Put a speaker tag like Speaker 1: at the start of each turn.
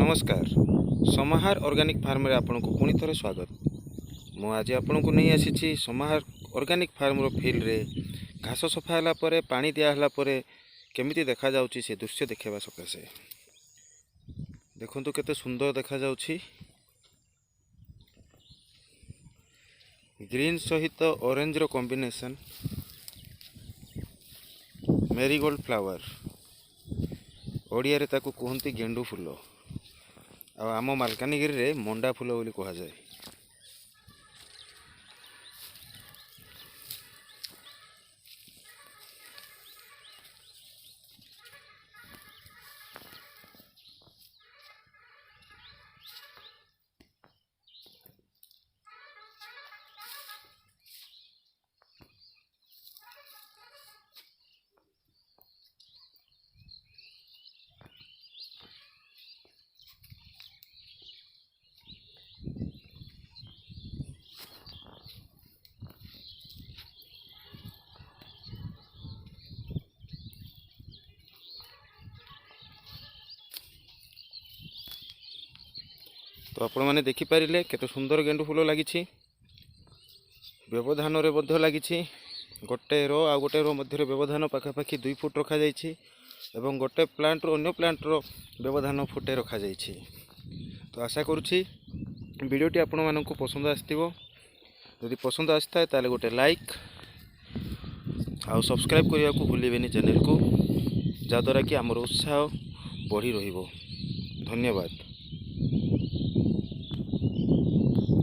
Speaker 1: नमस्कार समाहार organic farm रे आपन को पुणी थे स्वागत। मु आज आपन को नहीं आसी समाहार ऑर्गेनिक फार्म रो फील्ड रे घास सफा होला परे पानी दिया होला परे केमिति देखा जाउची से दृश्य देखेबा सकाशे देखंतु केते सुंदर देखा जाउची। ग्रीन सहित ऑरेंज रो कॉम्बिनेशन मेरीगोल्ड फ्लावर ओडिया रे ताकू कहती गेंडू फूल आम मालकानगिरी रे मंडा फूल बोली कह जाए। तो आपण मैंने देखिपारे केते सुंदर गेंडू फूल लगी व्यवधान रे बद्ध लगी गोटे रो आ गोटे रो मध्य व्यवधान पाखापाखि 2 फुट रखा जाइछि एवं गोटे प्लांट रो अन्य प्लांट रो व्यवधान फुटे रखा जाइछि। तो आशा करुछि वीडियोटी आपण मानकु पसंद आस्तिबो। यदि पसंद आस्ता है ताले गोटे लाइक आ सब्सक्राइब करिया को भूलिबेनी चैनल को, जद्वारा कि आमर उत्साह बढ़ी रहिबो। धन्यवाद।